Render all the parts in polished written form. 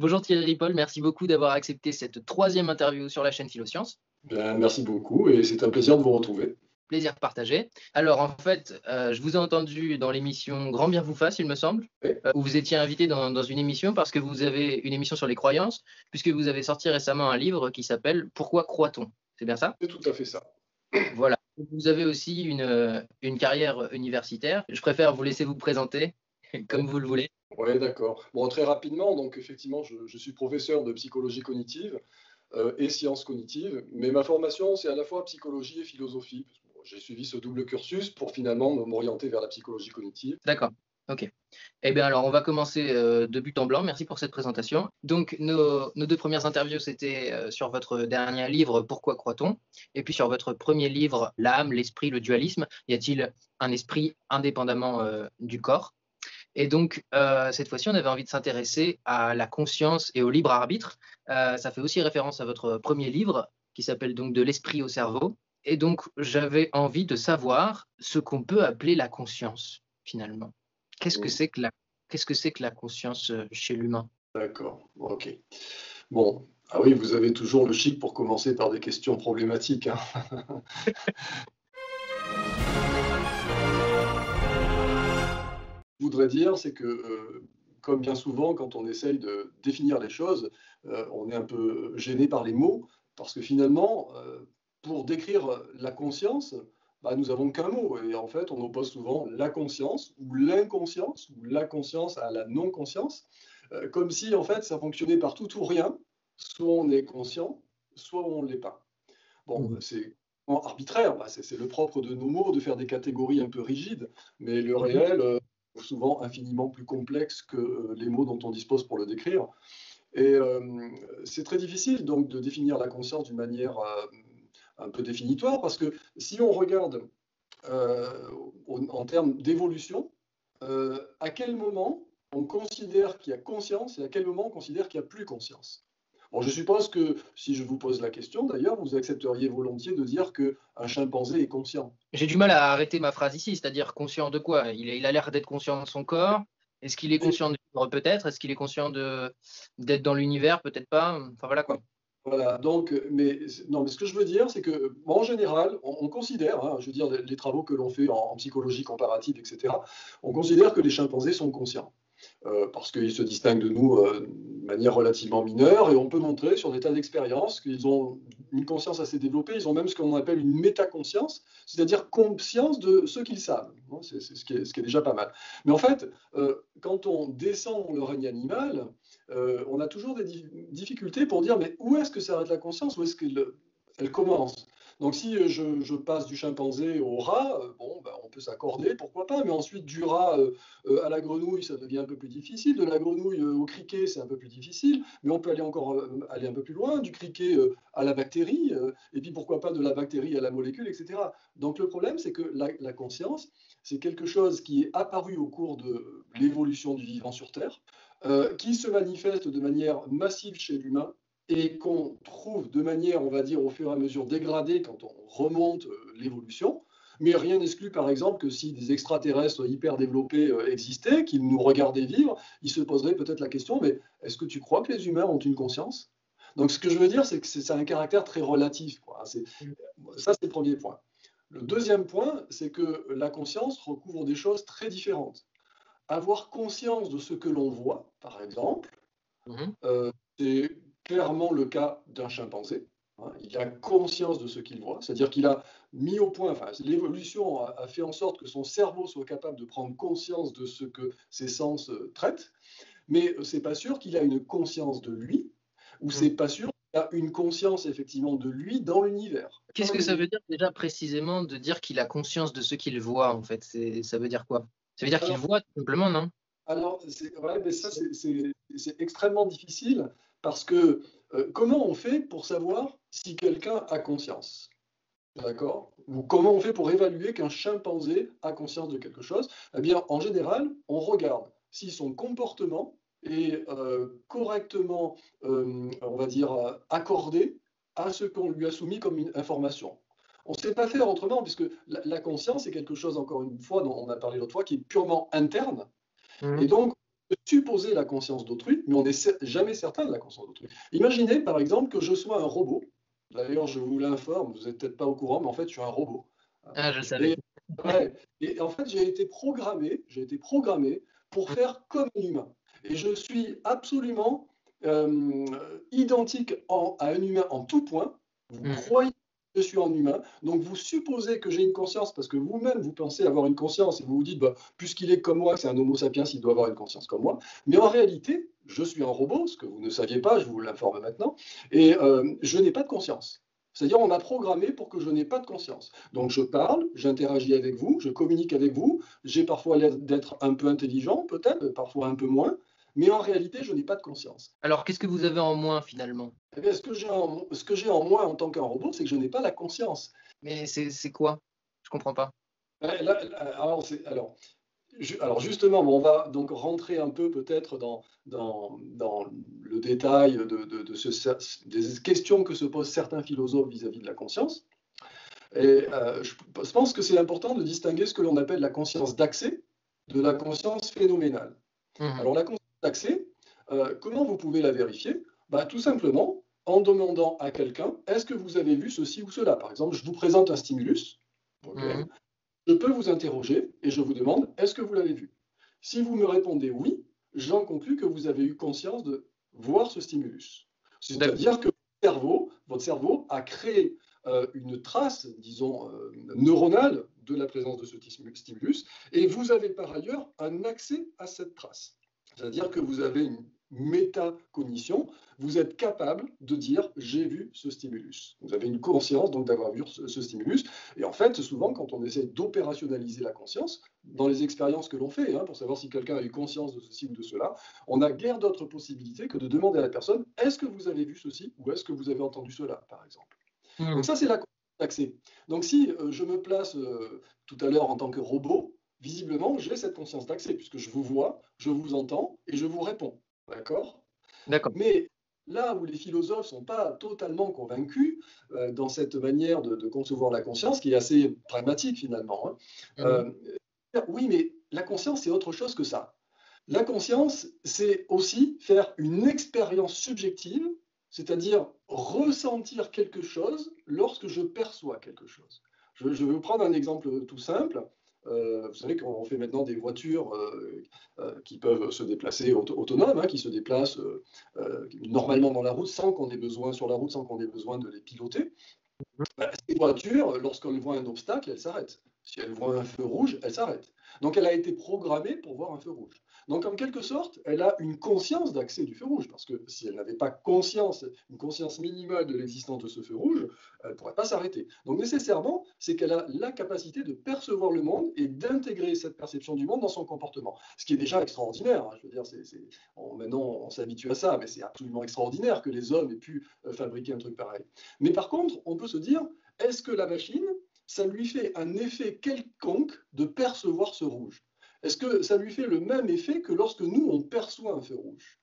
Bonjour Thierry Ripoll, merci beaucoup d'avoir accepté cette troisième interview sur la chaîne Philosciences. Ben, merci beaucoup et c'est un plaisir de vous retrouver. Plaisir partagé. Alors en fait, je vous ai entendu dans l'émission Grand bien vous fasse, il me semble, Oui, où vous étiez invité dans une émission parce que vous avez une émission sur les croyances, puisque vous avez sorti récemment un livre qui s'appelle Pourquoi croit-on? C'est bien ça? c'est tout à fait ça. Voilà. Vous avez aussi une carrière universitaire. Je préfère vous laisser vous présenter Oui, comme vous le voulez. ouais, d'accord. Bon, très rapidement, donc effectivement, je suis professeur de psychologie cognitive et sciences cognitives, mais ma formation, c'est à la fois psychologie et philosophie. Bon, j'ai suivi ce double cursus pour finalement m'orienter vers la psychologie cognitive. D'accord. Ok. Eh bien, alors, on va commencer de but en blanc. Merci pour cette présentation. Donc, nos deux premières interviews, c'était sur votre dernier livre, Pourquoi croit-on? Et puis sur votre premier livre, L'âme, l'esprit, le dualisme. Y a-t-il un esprit indépendamment du corps? Et donc, cette fois-ci, on avait envie de s'intéresser à la conscience et au libre arbitre. Ça fait aussi référence à votre premier livre, qui s'appelle donc De l'esprit au cerveau. Et donc, j'avais envie de savoir ce qu'on peut appeler la conscience, finalement. Qu'est-ce que Mm, c'est que la, qu'est-ce que c'est que la conscience chez l'humain? d'accord, ok. Bon, ah oui, vous avez toujours le chic pour commencer par des questions problématiques, hein. Je voudrais dire, c'est que, comme bien souvent, quand on essaye de définir les choses, on est un peu gêné par les mots, parce que finalement, pour décrire la conscience, bah, nous avons qu'un mot. Et en fait, on oppose souvent la conscience ou la conscience à la non-conscience, comme si en fait ça fonctionnait par tout ou rien. Soit on est conscient, soit on ne l'est pas. Bon, Mhm. c'est arbitraire, bah, c'est le propre de nos mots de faire des catégories un peu rigides, mais le Mhm. réel est souvent infiniment plus complexe que les mots dont on dispose pour le décrire. Et c'est très difficile donc de définir la conscience d'une manière un peu définitoire, parce que si on regarde euh, en termes d'évolution, à quel moment on considère qu'il y a conscience et à quel moment on considère qu'il n'y a plus conscience. Bon, je suppose que si je vous pose la question, d'ailleurs, vous accepteriez volontiers de dire qu'un chimpanzé est conscient. J'ai du mal à arrêter ma phrase ici, c'est-à-dire conscient de quoi? Il a l'air d'être conscient de son corps. Est-ce qu'il est Et conscient de vivre peut-être? Est-ce qu'il est conscient d'être dans l'univers? Peut-être pas. Enfin voilà quoi. voilà, donc, mais, non, mais ce que je veux dire, c'est que, bon, en général, on considère, hein, je veux dire, les travaux que l'on fait en psychologie comparative, etc., on considère que les chimpanzés sont conscients. Parce qu'ils se distinguent de nous de manière relativement mineure, et on peut montrer sur des tas d'expériences qu'ils ont une conscience assez développée, ils ont même ce qu'on appelle une métaconscience, c'est-à-dire conscience de ce qu'ils savent. C'est ce qui est déjà pas mal. Mais en fait, quand on descend le règne animal, on a toujours des difficultés pour dire, mais où est-ce que s'arrête la conscience, où est-ce qu'elle commence? Donc si je passe du chimpanzé au rat, bon, ben, on peut s'accorder, pourquoi pas, mais ensuite du rat à la grenouille, ça devient un peu plus difficile. De la grenouille au criquet, c'est un peu plus difficile. Mais on peut aller encore aller un peu plus loin, du criquet à la bactérie, et puis pourquoi pas de la bactérie à la molécule, etc. Donc le problème, c'est que la conscience, c'est quelque chose qui est apparu au cours de l'évolution du vivant sur Terre, qui se manifeste de manière massive chez l'humain et qu'on trouve de manière, on va dire, au fur et à mesure dégradée quand on remonte l'évolution. Mais rien n'exclut, par exemple, que si des extraterrestres hyper développés existaient, qu'ils nous regardaient vivre, ils se poseraient peut-être la question, mais est-ce que tu crois que les humains ont une conscience? Donc ce que je veux dire, c'est que c'est un caractère très relatif, quoi. Ça, c'est le premier point. Le deuxième point, c'est que la conscience recouvre des choses très différentes. Avoir conscience de ce que l'on voit, par exemple, Mhm. c'est clairement le cas d'un chimpanzé, hein. Il a conscience de ce qu'il voit, c'est-à-dire qu'il a mis au point, enfin, l'évolution a fait en sorte que son cerveau soit capable de prendre conscience de ce que ses sens traitent, mais c'est pas sûr qu'il a une conscience de lui, ou Mhm. c'est pas sûr qu'il a une conscience effectivement de lui dans l'univers. Qu'est-ce que ça veut dire déjà précisément de dire qu'il a conscience de ce qu'il voit en fait? Ça veut dire quoi? Ça veut dire qu'il Alors, voit tout simplement, non? alors, ouais, mais ça, c'est extrêmement difficile parce que comment on fait pour savoir si quelqu'un a conscience? D'accord? Ou comment on fait pour évaluer qu'un chimpanzé a conscience de quelque chose? Eh bien, en général, on regarde si son comportement est correctement, on va dire, accordé à ce qu'on lui a soumis comme une information. On ne sait pas faire autrement, puisque la conscience est quelque chose, encore une fois, dont on a parlé l'autre fois, qui est purement interne. Et Mhm. donc, supposer la conscience d'autrui, mais on n'est jamais certain de la conscience d'autrui. Imaginez par exemple que je sois un robot. D'ailleurs, je vous l'informe, vous n'êtes peut-être pas au courant, mais en fait, je suis un robot. Ah, je le savais. Et, ouais, et en fait, j'ai été programmé pour faire comme un humain. Et je suis absolument euh, identique à un humain en tout point. Vous Mhm. croyez que je suis un humain, donc vous supposez que j'ai une conscience parce que vous-même vous pensez avoir une conscience et vous vous dites, bah, puisqu'il est comme moi, c'est un homo sapiens, il doit avoir une conscience comme moi. Mais en réalité, je suis un robot, ce que vous ne saviez pas, je vous l'informe maintenant, et je n'ai pas de conscience. C'est-à-dire, on m'a programmé pour que je n'ai pas de conscience. Donc, je parle, j'interagis avec vous, je communique avec vous. J'ai parfois l'air d'être un peu intelligent, peut-être, parfois un peu moins, mais en réalité, je n'ai pas de conscience. Alors, qu'est-ce que vous avez en moins finalement? Eh bien, ce que j'ai en moi en tant qu'un robot, c'est que je n'ai pas la conscience. Mais c'est quoi? Je comprends pas. Alors justement, bon, on va donc rentrer un peu peut-être dans le détail des questions que se posent certains philosophes vis-à-vis de la conscience. Et je pense que c'est important de distinguer ce que l'on appelle la conscience d'accès de la conscience phénoménale. Mhm. Alors la conscience d'accès, comment vous pouvez la vérifier? Bah, tout simplement en demandant à quelqu'un, est-ce que vous avez vu ceci ou cela? Par exemple, je vous présente un stimulus, ok. Mhm. Je peux vous interroger et je vous demande, est-ce que vous l'avez vu? Si vous me répondez oui, j'en conclus que vous avez eu conscience de voir ce stimulus. D'accord. C'est-à-dire que votre cerveau a créé une trace, disons, neuronale de la présence de ce stimulus, et vous avez par ailleurs un accès à cette trace. C'est-à-dire que vous avez une métacognition, vous êtes capable de dire j'ai vu ce stimulus. Vous avez une conscience donc d'avoir vu ce stimulus. Et en fait, souvent, quand on essaie d'opérationnaliser la conscience, dans les expériences que l'on fait, pour savoir si quelqu'un a eu conscience de ceci ou de cela, on n'a guère d'autre possibilité que de demander à la personne est-ce que vous avez vu ceci ou est-ce que vous avez entendu cela, par exemple. Donc Mhm. ça, c'est la conscience d'accès. Donc si je me place tout à l'heure en tant que robot, visiblement, j'ai cette conscience d'accès, puisque je vous vois, je vous entends et je vous réponds. D'accord? D'accord. Mais là où les philosophes ne sont pas totalement convaincus dans cette manière de concevoir la conscience, qui est assez pragmatique finalement, Mhm. oui, mais la conscience, c'est autre chose que ça. La conscience, c'est aussi faire une expérience subjective, c'est-à-dire ressentir quelque chose lorsque je perçois quelque chose. Je vais vous prendre un exemple tout simple. Vous savez qu'on fait maintenant des voitures qui peuvent se déplacer autonomes, qui se déplacent normalement dans la route sans qu'on ait besoin, sur la route, sans qu'on ait besoin de les piloter. Ces voitures, lorsqu'elles voient un obstacle, elles s'arrêtent. Si elles voient un feu rouge, elles s'arrêtent. Donc elle a été programmée pour voir un feu rouge. Donc en quelque sorte, elle a une conscience d'accès du feu rouge, parce que si elle n'avait pas conscience, une conscience minimale de l'existence de ce feu rouge, elle ne pourrait pas s'arrêter. Donc nécessairement, c'est qu'elle a la capacité de percevoir le monde et d'intégrer cette perception du monde dans son comportement. Ce qui est déjà extraordinaire. Je veux dire, maintenant on s'habitue à ça, mais c'est absolument extraordinaire que les hommes aient pu fabriquer un truc pareil. Mais par contre, on peut se dire, est-ce que la machine, ça lui fait un effet quelconque de percevoir ce rouge? Est-ce que ça lui fait le même effet que lorsque nous, on perçoit un feu rouge?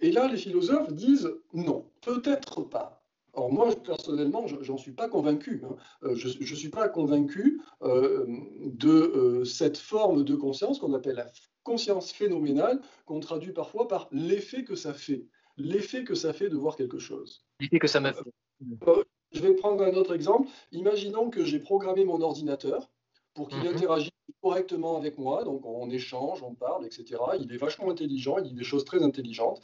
Et là, les philosophes disent non, peut-être pas. Alors moi, personnellement, j'en suis pas convaincu. Je ne suis pas convaincu de cette forme de conscience qu'on appelle la conscience phénoménale, qu'on traduit parfois par l'effet que ça fait. L'effet que ça fait de voir quelque chose. L'idée que ça m'a fait. Je vais prendre un autre exemple. Imaginons que j'ai programmé mon ordinateur pour qu'il Mhm. interagisse correctement avec moi. Donc, on échange, on parle, etc. Il est vachement intelligent, il dit des choses très intelligentes.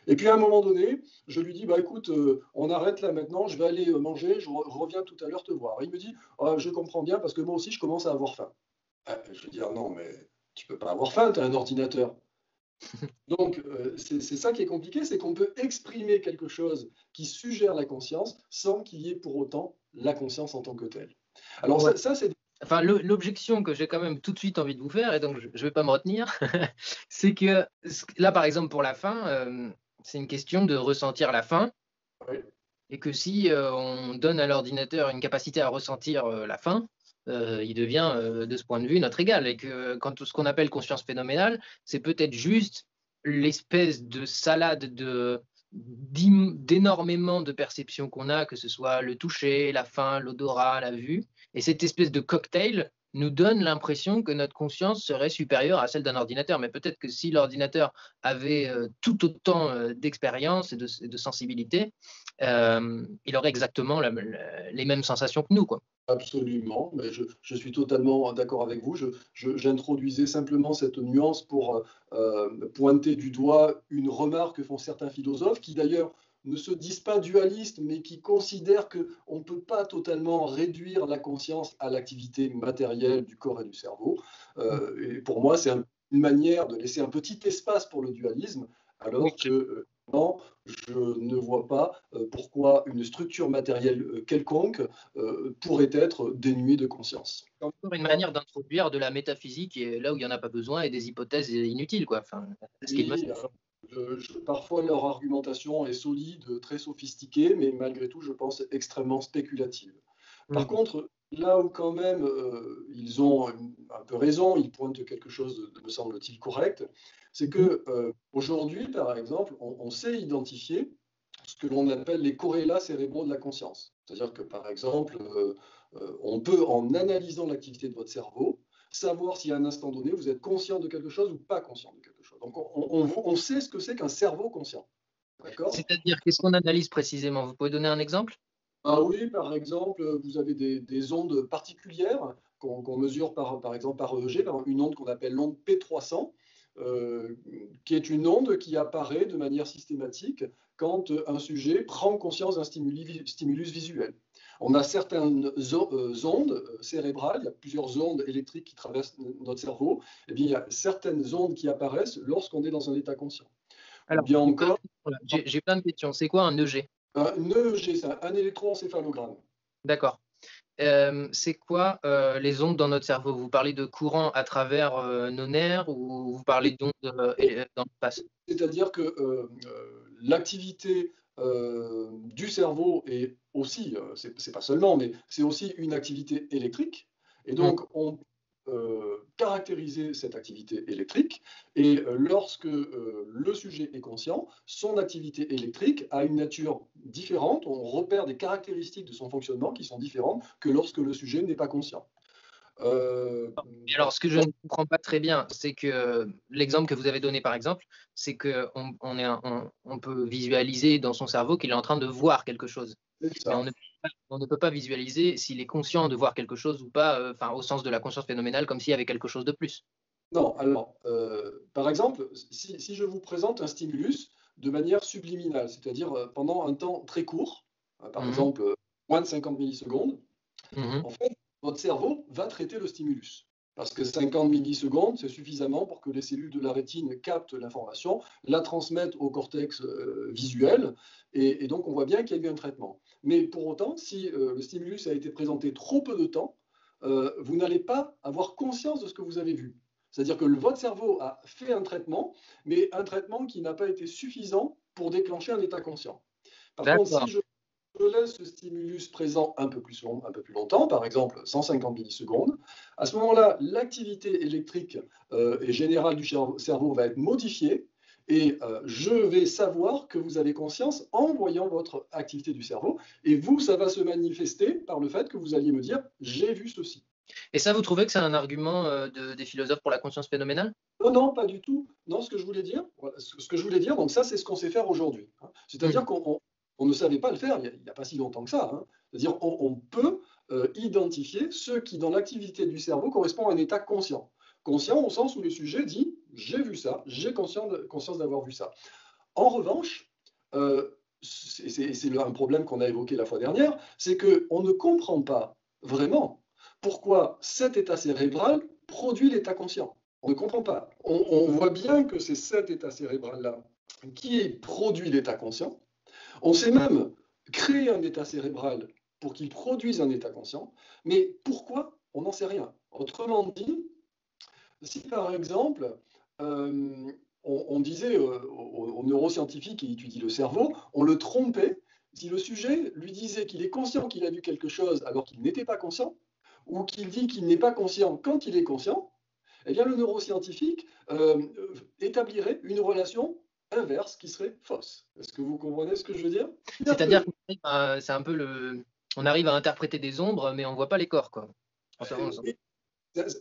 Et puis, à un moment donné, je lui dis, bah, écoute, on arrête là maintenant, je vais aller manger, je reviens tout à l'heure te voir. Et il me dit, ah, je comprends bien parce que moi aussi, je commence à avoir faim. Je vais dire, non, mais tu peux pas avoir faim, tu as un ordinateur. Donc, c'est ça qui est compliqué, c'est qu'on peut exprimer quelque chose qui suggère la conscience sans qu'il y ait pour autant la conscience en tant que telle. Alors, Ouais. ça c'est... Enfin, l'objection que j'ai quand même tout de suite envie de vous faire, et donc je ne vais pas me retenir, c'est que là, par exemple, pour la faim, c'est une question de ressentir la faim, Oui, et que si on donne à l'ordinateur une capacité à ressentir la faim, il devient de ce point de vue notre égal. Et que quand ce qu'on appelle conscience phénoménale, c'est peut-être juste l'espèce de salade d'énormément de perceptions qu'on a, que ce soit le toucher, la faim, l'odorat, la vue, et cette espèce de cocktail nous donne l'impression que notre conscience serait supérieure à celle d'un ordinateur. Mais peut-être que si l'ordinateur avait tout autant d'expérience et de sensibilité, il aurait exactement les mêmes sensations que nous, quoi. Absolument, mais je suis totalement d'accord avec vous. J'introduisais simplement cette nuance pour pointer du doigt une remarque que font certains philosophes qui d'ailleurs ne se disent pas dualistes, mais qui considèrent qu'on ne peut pas totalement réduire la conscience à l'activité matérielle du corps et du cerveau. Et pour moi, c'est une manière de laisser un petit espace pour le dualisme, Oui, alors que non, je ne vois pas pourquoi une structure matérielle quelconque pourrait être dénuée de conscience. c'est encore une manière d'introduire de la métaphysique et là où il n'y en a pas besoin et des hypothèses inutiles, quoi. Enfin, c'est ce qu'il me Oui, semble. parfois leur argumentation est solide, très sophistiquée, mais malgré tout, je pense, extrêmement spéculative. Par Mm. contre, là où quand même ils ont un peu raison, ils pointent quelque chose de me semble-t-il correct, c'est Mhm. que aujourd'hui, par exemple, on sait identifier ce que l'on appelle les corrélats cérébraux de la conscience. C'est-à-dire que, par exemple, on peut, en analysant l'activité de votre cerveau, savoir si à un instant donné, vous êtes conscient de quelque chose ou pas conscient de quelque chose. Donc, on sait ce que c'est qu'un cerveau conscient. D'accord? C'est-à-dire, qu'est-ce qu'on analyse précisément? Vous pouvez donner un exemple? Ah oui, par exemple, vous avez des ondes particulières qu'on mesure par exemple par EEG, une onde qu'on appelle l'onde P300, qui est une onde qui apparaît de manière systématique quand un sujet prend conscience d'un stimulus visuel. On a certaines ondes cérébrales, il y a plusieurs ondes électriques qui traversent notre cerveau, et bien il y a certaines ondes qui apparaissent lorsqu'on est dans un état conscient. Ou Alors, bien encore, j'ai plein de questions. C'est quoi un EG? un EEG, c'est un électroencéphalogramme. D'accord. C'est quoi les ondes dans notre cerveau? Vous parlez de courant à travers nos nerfs ou vous parlez d'ondes dans l'espace? C'est-à-dire que l'activité du cerveau est aussi, c'est pas seulement, mais c'est aussi une activité électrique. Et Mm. donc, on caractériser cette activité électrique. Et lorsque le sujet est conscient, son activité électrique a une nature différente. On repère des caractéristiques de son fonctionnement qui sont différentes que lorsque le sujet n'est pas conscient. Euh, Et alors, ce que je ne comprends pas très bien, c'est que l'exemple que vous avez donné, par exemple, c'est qu'on on peut visualiser dans son cerveau qu'il est en train de voir quelque chose. c'est Mais ça. on ne peut pas visualiser s'il est conscient de voir quelque chose ou pas, enfin, au sens de la conscience phénoménale, comme s'il y avait quelque chose de plus. Non, alors, par exemple, si je vous présente un stimulus de manière subliminale, c'est-à-dire pendant un temps très court, par Mhm, exemple moins de 50 millisecondes, mhm. en fait, votre cerveau va traiter le stimulus. Parce que 50 millisecondes, c'est suffisamment pour que les cellules de la rétine captent l'information, la transmettent au cortex visuel, et donc on voit bien qu'il y a eu un traitement. Mais pour autant, si le stimulus a été présenté trop peu de temps, vous n'allez pas avoir conscience de ce que vous avez vu. C'est-à-dire que votre cerveau a fait un traitement, mais un traitement qui n'a pas été suffisant pour déclencher un état conscient. Par contre, si D'accord. je laisse ce stimulus présent un peu plus longtemps, par exemple 150 millisecondes, à ce moment-là, l'activité électrique et générale du cerveau va être modifiée et je vais savoir que vous avez conscience en voyant votre activité du cerveau et vous, ça va se manifester par le fait que vous alliez me dire j'ai vu ceci. Et ça, vous trouvez que c'est un argument des philosophes pour la conscience phénoménale? Non, non, pas du tout. Non, ce que je voulais dire, voilà, ce que je voulais dire, donc ça, c'est ce qu'on sait faire aujourd'hui, hein. C'est-à-dire Mhm. qu'on ne savait pas le faire il n'y a, pas si longtemps que ça, hein. C'est-à-dire on peut identifier ce qui, dans l'activité du cerveau, correspond à un état conscient. Conscient au sens où le sujet dit j'ai vu ça, j'ai conscience d'avoir vu ça. En revanche, c'est un problème qu'on a évoqué la fois dernière, c'est qu'on ne comprend pas vraiment pourquoi cet état cérébral produit l'état conscient. On ne comprend pas. On voit bien que c'est cet état cérébral-là qui produit l'état conscient. On sait même créer un état cérébral pour qu'il produise un état conscient, mais pourquoi? On n'en sait rien. Autrement dit, si par exemple, on disait aux neuroscientifiques qui étudient le cerveau, on le trompait, si le sujet lui disait qu'il est conscient qu'il a vu quelque chose alors qu'il n'était pas conscient, ou qu'il dit qu'il n'est pas conscient quand il est conscient, eh bien le neuroscientifique établirait une relation inverse qui serait fausse. Est-ce que vous comprenez ce que je veux dire? C'est-à-dire que c'est un peu on arrive à interpréter des ombres, mais on voit pas les corps, quoi.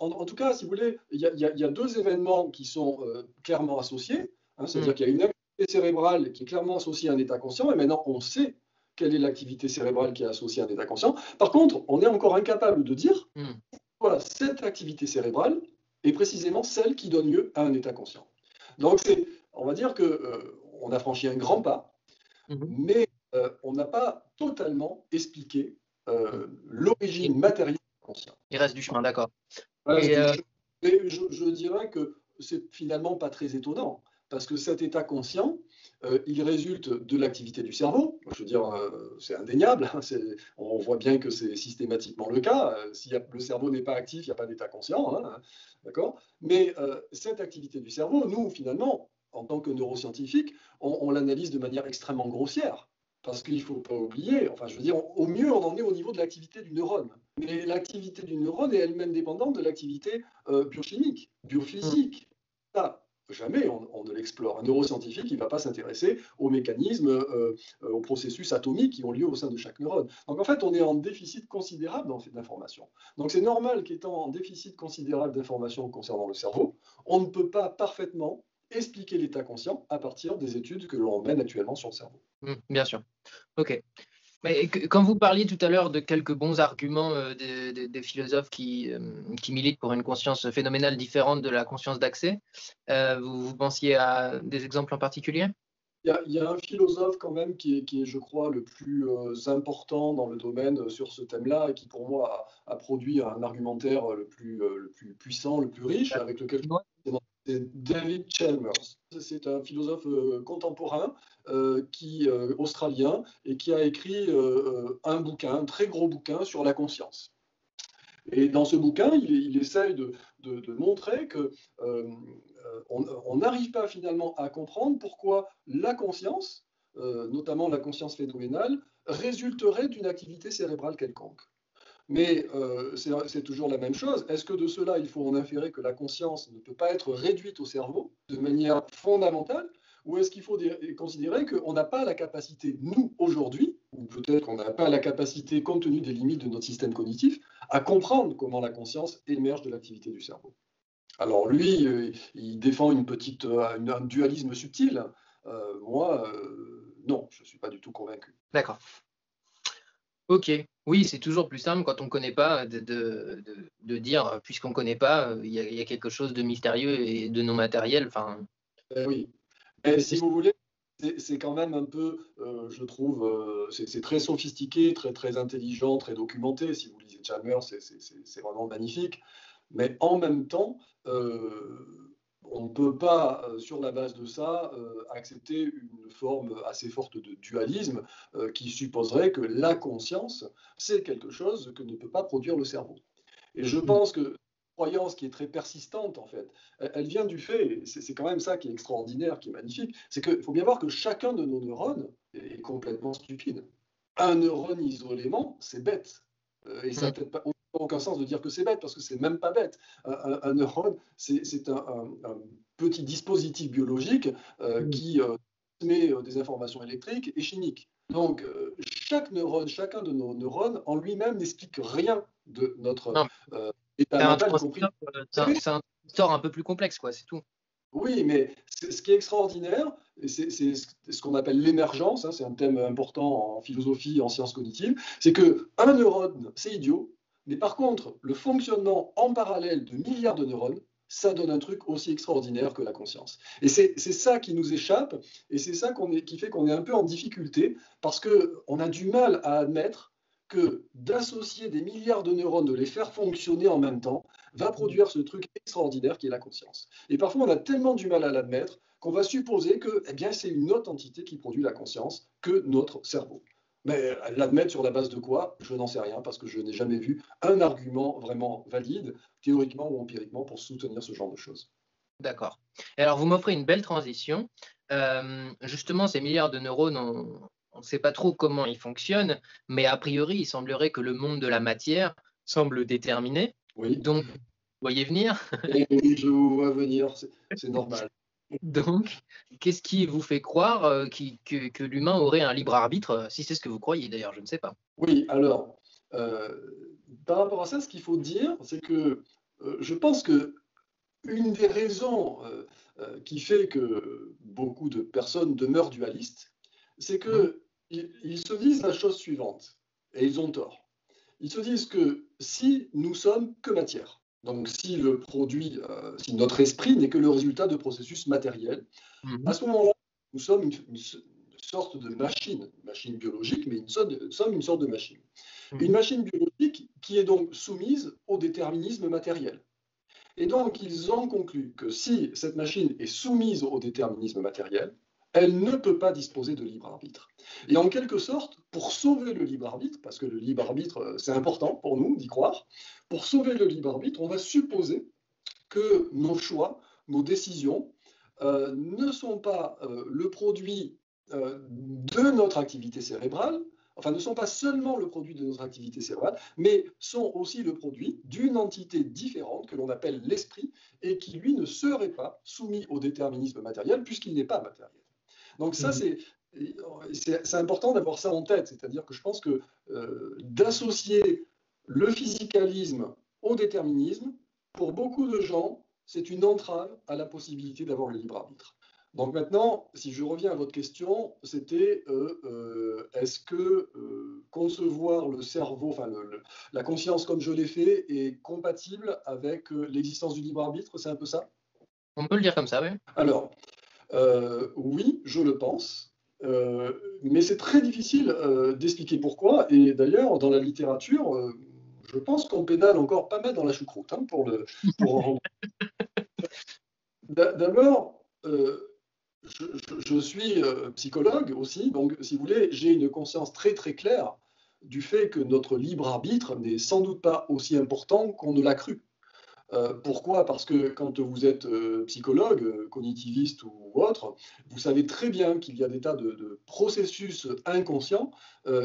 En tout cas, si vous voulez, il y a deux événements qui sont clairement associés. Hein, c'est-à-dire qu'il y a une activité cérébrale qui est clairement associée à un état conscient, et maintenant on sait quelle est l'activité cérébrale qui est associée à un état conscient. Par contre, on est encore incapable de dire, voilà, cette activité cérébrale est précisément celle qui donne lieu à un état conscient. Donc, on va dire qu'on a franchi un grand pas, mais on n'a pas totalement expliqué l'origine matérielle du conscient. Il reste du chemin, d'accord. Et je dirais que c'est finalement pas très étonnant, parce que cet état conscient, il résulte de l'activité du cerveau. Je veux dire, c'est indéniable. Hein, on voit bien que c'est systématiquement le cas. Si le cerveau n'est pas actif, il n'y a pas d'état conscient. Hein, d'accord ? Mais cette activité du cerveau, nous, finalement, en tant que neuroscientifiques, on l'analyse de manière extrêmement grossière. Parce qu'il ne faut pas oublier, enfin je veux dire, au mieux on en est au niveau de l'activité du neurone. Mais l'activité du neurone est elle-même dépendante de l'activité biochimique, biophysique. Ça, jamais on ne l'explore. Un neuroscientifique, il ne va pas s'intéresser aux mécanismes, aux processus atomiques qui ont lieu au sein de chaque neurone. Donc en fait, on est en déficit considérable d'informations. Donc c'est normal qu'étant en déficit considérable d'informations concernant le cerveau, on ne peut pas parfaitement expliquer l'état conscient à partir des études que l'on mène actuellement sur le cerveau. Bien sûr. Ok. Mais quand vous parliez tout à l'heure de quelques bons arguments des philosophes qui militent pour une conscience phénoménale différente de la conscience d'accès, vous pensiez à des exemples en particulier? Il y a un philosophe quand même qui est, je crois, le plus important dans le domaine sur ce thème-là et qui, pour moi, a produit un argumentaire le plus puissant, le plus riche, avec lequel c'est David Chalmers. C'est un philosophe contemporain australien et qui a écrit un bouquin, un très gros bouquin sur la conscience. Et dans ce bouquin, il essaye de montrer que on n'arrive pas finalement à comprendre pourquoi la conscience, notamment la conscience phénoménale, résulterait d'une activité cérébrale quelconque. Mais c'est toujours la même chose. Est-ce que de cela, il faut en inférer que la conscience ne peut pas être réduite au cerveau de manière fondamentale? Ou est-ce qu'il faut considérer qu'on n'a pas la capacité, nous, aujourd'hui, ou peut-être qu'on n'a pas la capacité, compte tenu des limites de notre système cognitif, à comprendre comment la conscience émerge de l'activité du cerveau? Alors lui, il défend un dualisme subtil. Moi, non, je ne suis pas du tout convaincu. D'accord. Ok. Oui, c'est toujours plus simple quand on ne connaît pas de dire, puisqu'on ne connaît pas, il y a quelque chose de mystérieux et de non matériel. Oui. Et si vous voulez, c'est quand même un peu, je trouve, c'est très sophistiqué, très, très intelligent, très documenté. Si vous lisez Chalmers, c'est vraiment magnifique. Mais en même temps, on ne peut pas, sur la base de ça, accepter une forme assez forte de dualisme qui supposerait que la conscience, c'est quelque chose que ne peut pas produire le cerveau. Et je pense que croyance qui est très persistante, en fait, elle vient du fait, c'est quand même ça qui est extraordinaire, qui est magnifique, c'est qu'il faut bien voir que chacun de nos neurones est complètement stupide. Un neurone isolément, c'est bête. Et ça n'a peut-être pas aucun sens de dire que c'est bête, parce que c'est même pas bête. Un neurone, c'est un petit dispositif biologique qui transmet des informations électriques et chimiques. Donc, chaque neurone, chacun de nos neurones, en lui-même, n'explique rien de notre état mental, y compris. C'est un sort un peu plus complexe, quoi, c'est tout. Oui, mais ce qui est extraordinaire, c'est ce qu'on appelle l'émergence, hein, c'est un thème important en philosophie, en sciences cognitives, c'est qu'un neurone, c'est idiot, mais par contre, le fonctionnement en parallèle de milliards de neurones, ça donne un truc aussi extraordinaire que la conscience. Et c'est ça qui nous échappe, et c'est ça qui fait qu'on est un peu en difficulté, parce qu'on a du mal à admettre que d'associer des milliards de neurones, de les faire fonctionner en même temps, va produire ce truc extraordinaire qui est la conscience. Et parfois, on a tellement du mal à l'admettre qu'on va supposer que c'est une autre entité qui produit la conscience que notre cerveau. Mais l'admettre sur la base de quoi? Je n'en sais rien, parce que je n'ai jamais vu un argument vraiment valide, théoriquement ou empiriquement, pour soutenir ce genre de choses. D'accord. Et alors, vous m'offrez une belle transition. Justement, ces milliards de neurones, on ne sait pas trop comment ils fonctionnent, mais a priori, il semblerait que le monde de la matière semble déterminé. Oui. Donc, vous voyez venir. Oui, je vous vois venir, c'est normal. Donc, qu'est-ce qui vous fait croire que l'humain aurait un libre arbitre, si c'est ce que vous croyez d'ailleurs, je ne sais pas. Oui, alors, par rapport à ça, ce qu'il faut dire, c'est que je pense que une des raisons qui fait que beaucoup de personnes demeurent dualistes, c'est Mhm. qu'ils se disent la chose suivante, et ils ont tort. Ils se disent que si nous sommes que matière, donc si le produit, si notre esprit n'est que le résultat de processus matériels, à Mhm. ce moment-là, nous sommes une sorte de machine, une machine biologique, mais nous sommes une sorte de machine. Une Mhm. machine biologique qui est donc soumise au déterminisme matériel. Et donc, ils ont conclu que si cette machine est soumise au déterminisme matériel, elle ne peut pas disposer de libre arbitre. Et en quelque sorte, pour sauver le libre arbitre, parce que le libre arbitre, c'est important pour nous d'y croire, pour sauver le libre arbitre, on va supposer que nos choix, nos décisions, ne sont pas le produit de notre activité cérébrale, enfin ne sont pas seulement le produit de notre activité cérébrale, mais sont aussi le produit d'une entité différente que l'on appelle l'esprit et qui, lui, ne serait pas soumis au déterminisme matériel puisqu'il n'est pas matériel. Donc ça, Mhm. c'est important d'avoir ça en tête, c'est-à-dire que je pense que d'associer le physicalisme au déterminisme, pour beaucoup de gens, c'est une entrave à la possibilité d'avoir le libre arbitre. Donc maintenant, si je reviens à votre question, c'était est-ce que concevoir le cerveau, enfin la conscience comme je l'ai fait, est compatible avec l'existence du libre arbitre? C'est un peu ça? On peut le dire comme ça, oui. Alors, oui, je le pense. Mais c'est très difficile d'expliquer pourquoi. Et d'ailleurs, dans la littérature, je pense qu'on pédale encore pas mal dans la choucroute hein, pour en rendre. D'abord, je suis psychologue aussi, donc si vous voulez, j'ai une conscience très très claire du fait que notre libre arbitre n'est sans doute pas aussi important qu'on ne l'a cru. Pourquoi? Parce que quand vous êtes psychologue, cognitiviste ou autre, vous savez très bien qu'il y a des tas de processus inconscients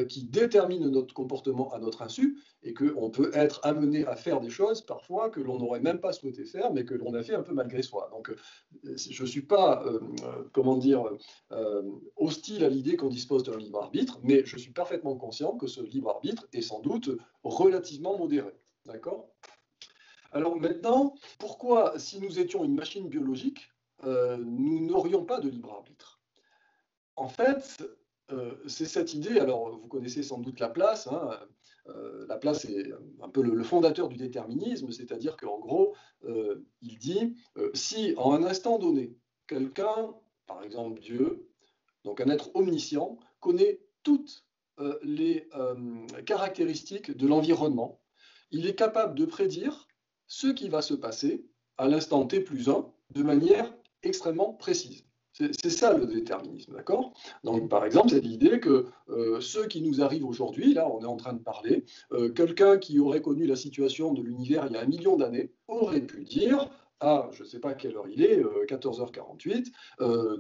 qui déterminent notre comportement à notre insu et qu'on peut être amené à faire des choses parfois que l'on n'aurait même pas souhaité faire, mais que l'on a fait un peu malgré soi. Donc, je ne suis pas, comment dire, euh, hostile à l'idée qu'on dispose d'un libre arbitre, mais je suis parfaitement conscient que ce libre arbitre est sans doute relativement modéré. D'accord? Alors maintenant, pourquoi, si nous étions une machine biologique, nous n'aurions pas de libre arbitre? En fait, c'est cette idée, alors vous connaissez sans doute Laplace, hein, Laplace est un peu le fondateur du déterminisme, c'est-à-dire qu'en gros, il dit, si en un instant donné, quelqu'un, par exemple Dieu, donc un être omniscient, connaît toutes les caractéristiques de l'environnement, il est capable de prédire ce qui va se passer à l'instant t plus 1 de manière extrêmement précise. C'est ça le déterminisme, d'accord? Donc, par exemple, c'est l'idée que ce qui nous arrive aujourd'hui, là, on est en train de parler, quelqu'un qui aurait connu la situation de l'univers il y a 1 million d'années aurait pu dire à, je ne sais pas quelle heure il est, 14h48,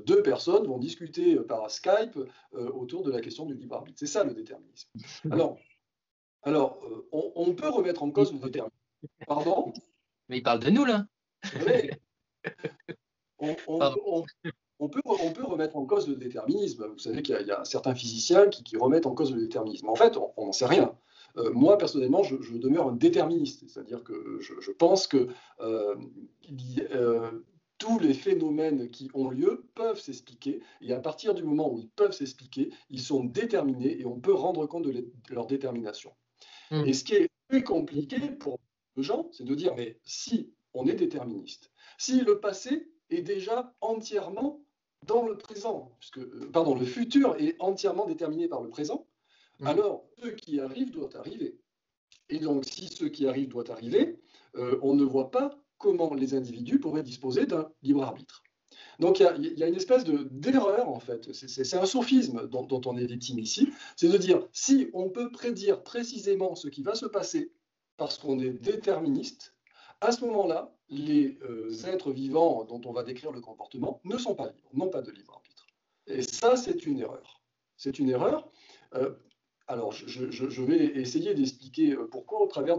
deux personnes vont discuter par Skype autour de la question du libre arbitre. C'est ça le déterminisme. Alors, on peut remettre en cause le déterminisme. Pardon? Mais il parle de nous, là. Oui, on, on- Pardon. on- on peut remettre en cause le déterminisme. Vous savez qu'il y a certains physiciens qui remettent en cause le déterminisme. En fait, on n'en sait rien. Moi, personnellement, je demeure un déterministe, c'est-à-dire que je pense que euh, tous les phénomènes qui ont lieu peuvent s'expliquer, et à partir du moment où ils peuvent s'expliquer, ils sont déterminés et on peut rendre compte de leur détermination. Et Mhm. ce qui est très compliqué pour les gens, c'est de dire, mais si on est déterministe, si le passé est déjà entièrement dans le présent, puisque, pardon, le futur est entièrement déterminé par le présent, Mhm. alors ce qui arrive doit arriver. Et donc, si ce qui arrive doit arriver, on ne voit pas comment les individus pourraient disposer d'un libre arbitre. Donc il y a une espèce d'erreur, en fait. C'est un sophisme dont on est victime ici. C'est de dire, si on peut prédire précisément ce qui va se passer parce qu'on est déterministe, à ce moment-là, les êtres vivants dont on va décrire le comportement ne sont pas libres, n'ont pas de libre arbitre. Et ça, c'est une erreur. C'est une erreur. Euh, alors, je vais essayer d'expliquer pourquoi au travers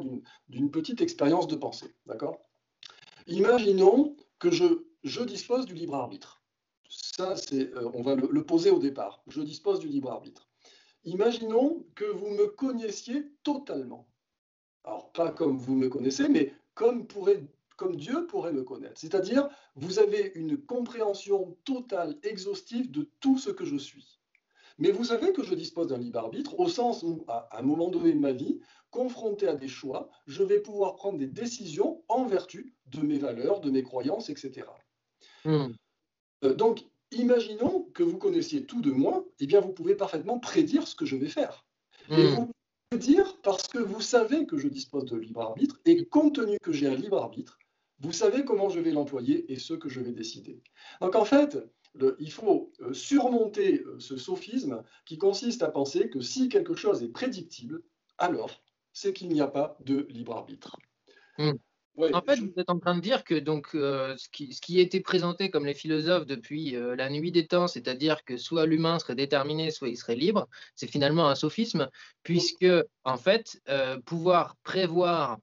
d'une petite expérience de pensée. D'accord? Imaginons que je dispose du libre arbitre. Ça, on va le poser au départ. Je dispose du libre arbitre. Imaginons que vous me connaissiez totalement. Alors, pas comme vous me connaissez, mais comme Dieu pourrait me connaître. C'est-à-dire, vous avez une compréhension totale, exhaustive de tout ce que je suis. Mais vous savez que je dispose d'un libre arbitre au sens où, à un moment donné de ma vie, confronté à des choix, je vais pouvoir prendre des décisions en vertu de mes valeurs, de mes croyances, etc. Hmm. Donc, imaginons que vous connaissiez tout de moi, eh bien, vous pouvez parfaitement prédire ce que je vais faire. Et Hmm. vous pouvez dire parce que vous savez que je dispose de libre arbitre, et compte tenu que j'ai un libre arbitre, vous savez comment je vais l'employer et ce que je vais décider. Donc, en fait, il faut surmonter ce sophisme qui consiste à penser que si quelque chose est prédictible, alors c'est qu'il n'y a pas de libre arbitre. Hmm. Ouais, En fait, vous êtes en train de dire que donc, ce qui a été présenté comme les philosophes depuis la nuit des temps, c'est-à-dire que soit l'humain serait déterminé, soit il serait libre, c'est finalement un sophisme, puisque en fait, pouvoir prévoir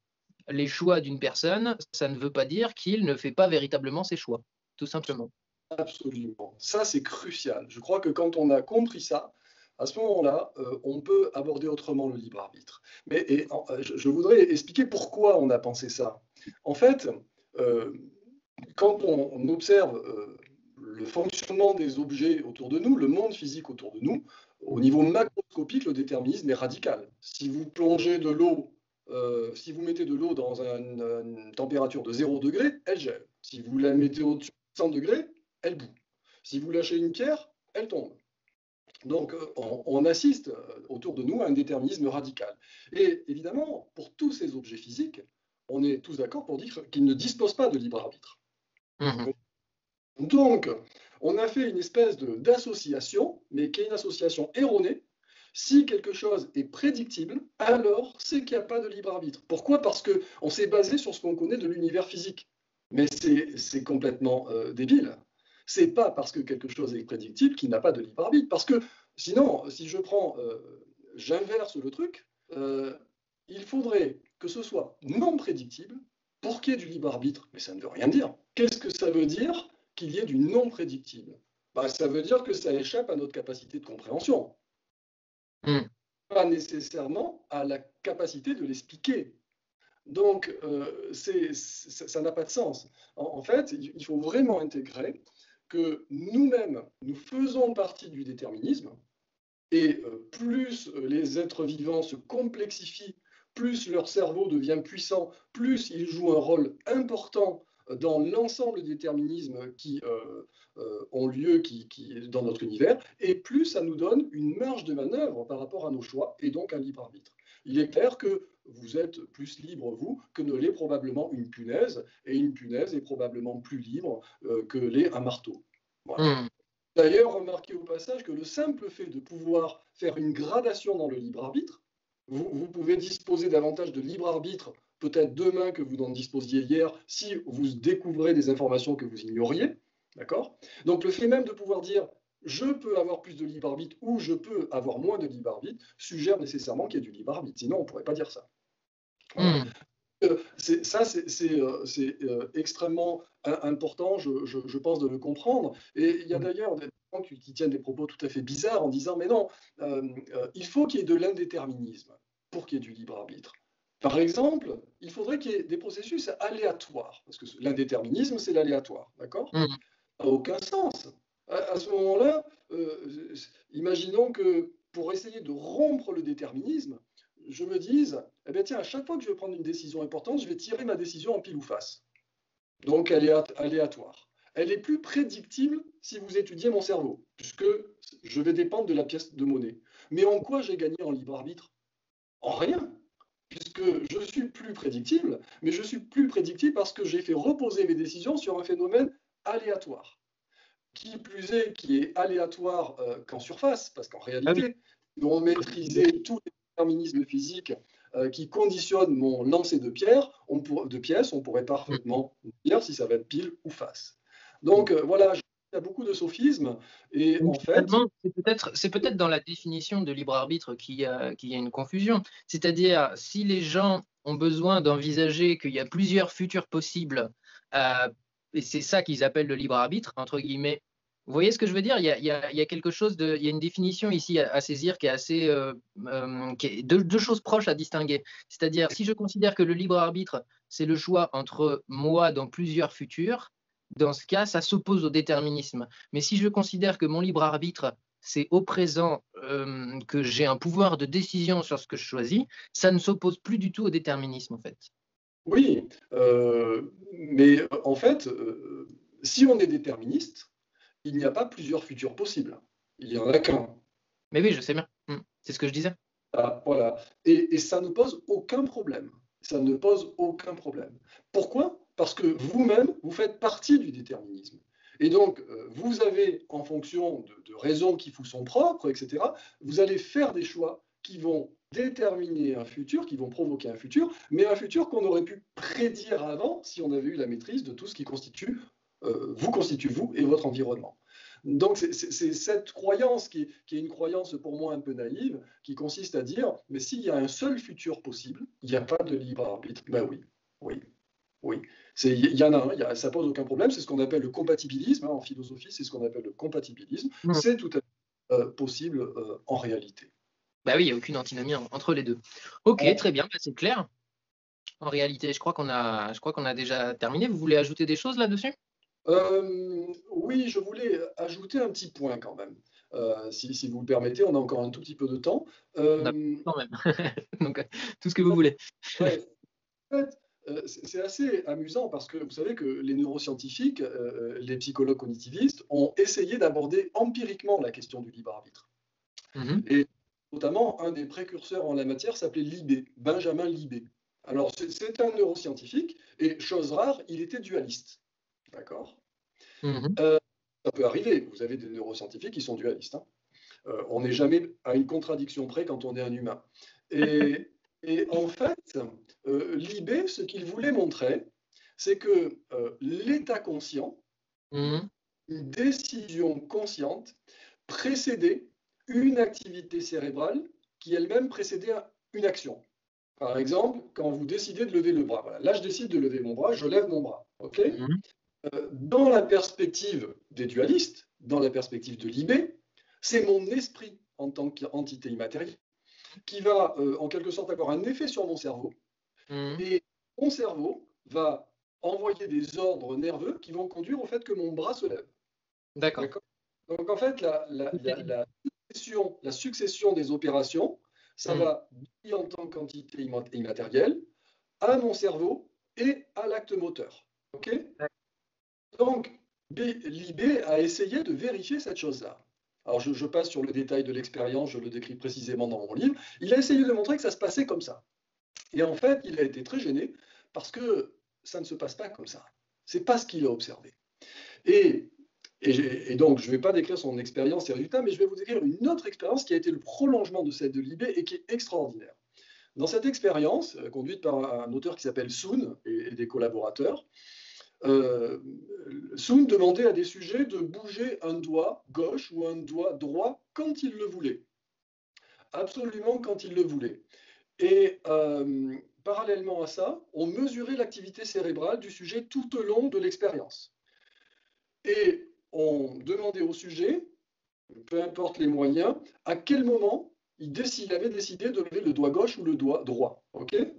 les choix d'une personne, ça ne veut pas dire qu'il ne fait pas véritablement ses choix, tout simplement. Absolument. Ça, c'est crucial. Je crois que quand on a compris ça, à ce moment-là, on peut aborder autrement le libre arbitre. Mais je voudrais expliquer pourquoi on a pensé ça. En fait, euh, quand on observe le fonctionnement des objets autour de nous, le monde physique autour de nous, au niveau macroscopique, le déterminisme est radical. Si vous plongez de l'eau, si vous mettez de l'eau dans une température de 0 degré, elle gèle. Si vous la mettez au-dessus de 100 degrés, elle bout. Si vous lâchez une pierre, elle tombe. Donc, on assiste autour de nous à un déterminisme radical. Et évidemment, pour tous ces objets physiques, on est tous d'accord pour dire qu'ils ne disposent pas de libre arbitre. Mhm. Donc, on a fait une espèce d'association, mais qui est une association erronée. Si quelque chose est prédictible, alors c'est qu'il n'y a pas de libre arbitre. Pourquoi? Parce qu'on s'est basé sur ce qu'on connaît de l'univers physique. Mais c'est complètement débile. C'est pas parce que quelque chose est prédictible qu'il n'a pas de libre arbitre. Parce que sinon, si j'inverse le truc, euh, il faudrait que ce soit non prédictible pour qu'il y ait du libre arbitre. Mais ça ne veut rien dire. Qu'est-ce que ça veut dire qu'il y ait du non prédictible? Bah, ça veut dire que ça échappe à notre capacité de compréhension, Hmm. pas nécessairement à la capacité de l'expliquer. Donc, ça n'a pas de sens. En fait, il faut vraiment intégrer que nous-mêmes, nous faisons partie du déterminisme, et plus les êtres vivants se complexifient, plus leur cerveau devient puissant, plus ils jouent un rôle important dans l'ensemble des déterminismes qui ont lieu dans notre univers, et plus ça nous donne une marge de manœuvre par rapport à nos choix, et donc un libre arbitre. Il est clair que vous êtes plus libre, vous, que ne l'est probablement une punaise, et une punaise est probablement plus libre que l'est un marteau. Voilà. Hmm. D'ailleurs, remarquez au passage que le simple fait de pouvoir faire une gradation dans le libre arbitre, vous pouvez disposer davantage de libre arbitre peut-être demain que vous n'en disposiez hier si vous découvrez des informations que vous ignoriez. D'accord? Donc le fait même de pouvoir dire je peux avoir plus de libre arbitre ou je peux avoir moins de libre arbitre suggère nécessairement qu'il y ait du libre arbitre. Sinon, on ne pourrait pas dire ça. Voilà. Hmm. C'est extrêmement important, je pense, de le comprendre. Et il y a d'ailleurs des gens qui tiennent des propos tout à fait bizarres en disant, mais non, il faut qu'il y ait de l'indéterminisme pour qu'il y ait du libre arbitre. Par exemple, il faudrait qu'il y ait des processus aléatoires, parce que l'indéterminisme, c'est l'aléatoire, d'accord? Hmm. Ça n'a aucun sens. À ce moment-là, imaginons que pour essayer de rompre le déterminisme, je me dise, eh bien tiens, à chaque fois que je vais prendre une décision importante, je vais tirer ma décision en pile ou face. Donc elle est aléatoire. Elle est plus prédictible si vous étudiez mon cerveau, puisque je vais dépendre de la pièce de monnaie. Mais en quoi j'ai gagné en libre arbitre? En rien, puisque je suis plus prédictible, mais je suis plus prédictible parce que j'ai fait reposer mes décisions sur un phénomène aléatoire. Qui plus est, qui est aléatoire qu'en surface, parce qu'en Ah oui. réalité, si on maîtrisait tous les déterminismes physiques qui conditionnent mon lancer de pièces, on pourrait parfaitement dire si ça va être pile ou face. Hmm. Donc voilà, il y a beaucoup de sophismes, et Donc, en fait, finalement, c'est peut-être dans la définition de libre arbitre qu'il y a une confusion. C'est-à-dire, si les gens ont besoin d'envisager qu'il y a plusieurs futurs possibles, et c'est ça qu'ils appellent le libre arbitre, entre guillemets, Vous voyez ce que je veux dire? Il y a quelque chose il y a une définition ici à saisir qui est assez, qui est deux choses proches à distinguer. C'est-à-dire, si je considère que le libre arbitre, c'est le choix entre moi dans plusieurs futurs, dans ce cas, ça s'oppose au déterminisme. Mais si je considère que mon libre arbitre, c'est au présent, que j'ai un pouvoir de décision sur ce que je choisis, ça ne s'oppose plus du tout au déterminisme, en fait. Oui, mais en fait, si on est déterministe, il n'y a pas plusieurs futurs possibles. Il n'y en a qu'un. Mais oui, je sais bien. C'est ce que je disais. Ah, voilà. Et ça ne pose aucun problème. Ça ne pose aucun problème. Pourquoi? Parce que vous-même, vous faites partie du déterminisme. Et donc, vous avez, en fonction de raisons qui vous sont propres, etc., vous allez faire des choix qui vont déterminer un futur, qui vont provoquer un futur, mais un futur qu'on aurait pu prédire avant si on avait eu la maîtrise de tout ce qui constitue vous et votre environnement. Donc c'est cette croyance qui est une croyance pour moi un peu naïve, qui consiste à dire, mais s'il y a un seul futur possible, il n'y a pas de libre arbitre. Ben oui, oui, oui. Il y en a un, ça pose aucun problème, c'est ce qu'on appelle le compatibilisme, hein, en philosophie, c'est ce qu'on appelle le compatibilisme, c'est tout à fait possible en réalité. Bah oui, il n'y a aucune antinomie entre les deux. Ok, Alors, très bien, bah, c'est clair. En réalité, je crois qu'on a déjà terminé. Vous voulez ajouter des choses là-dessus? oui, je voulais ajouter un petit point quand même. Si vous le permettez, on a encore un tout petit peu de temps. On a Euh, quand même. Donc, tout ce que vous voulez. ouais, En fait, c'est assez amusant parce que vous savez que les neuroscientifiques, les psychologues cognitivistes ont essayé d'aborder empiriquement la question du libre arbitre. Mhm. Et notamment, un des précurseurs en la matière s'appelait Libé, Benjamin Libé. Alors, c'est un neuroscientifique et, chose rare, il était dualiste. D'accord? Mhm. Ça peut arriver, vous avez des neuroscientifiques qui sont dualistes, hein. On n'est jamais à une contradiction près quand on est un humain. Et, et en fait, Libé, ce qu'il voulait montrer, c'est que l'état conscient, Mhm. une décision consciente, précédait une activité cérébrale qui elle-même précédait une action. Par exemple, quand vous décidez de lever le bras, voilà, là je décide de lever mon bras, je lève mon bras. Ok? Mhm. Dans la perspective des dualistes, dans la perspective de Libé, c'est mon esprit en tant qu'entité immatérielle qui va en quelque sorte avoir un effet sur mon cerveau. Mhm. Et mon cerveau va envoyer des ordres nerveux qui vont conduire au fait que mon bras se lève. D'accord. D'accord? Donc en fait, la succession des opérations, ça Mhm. va lier en tant qu'entité immatérielle à mon cerveau et à l'acte moteur. Ok? Donc, Libé a essayé de vérifier cette chose-là. Alors, je passe sur le détail de l'expérience, je le décris précisément dans mon livre. Il a essayé de montrer que ça se passait comme ça. Et en fait, il a été très gêné parce que ça ne se passe pas comme ça. C'est pas ce qu'il a observé. Et, et donc, je ne vais pas décrire son expérience et résultats, mais je vais vous décrire une autre expérience qui a été le prolongement de celle de Libé et qui est extraordinaire. Dans cette expérience, conduite par un auteur qui s'appelle Soon et des collaborateurs, euh, Soon demandait à des sujets de bouger un doigt gauche ou un doigt droit quand ils le voulaient. Absolument quand ils le voulaient. Et parallèlement à ça, on mesurait l'activité cérébrale du sujet tout au long de l'expérience. Et on demandait au sujet, peu importe les moyens, à quel moment il avait décidé de lever le doigt gauche ou le doigt droit. Okay?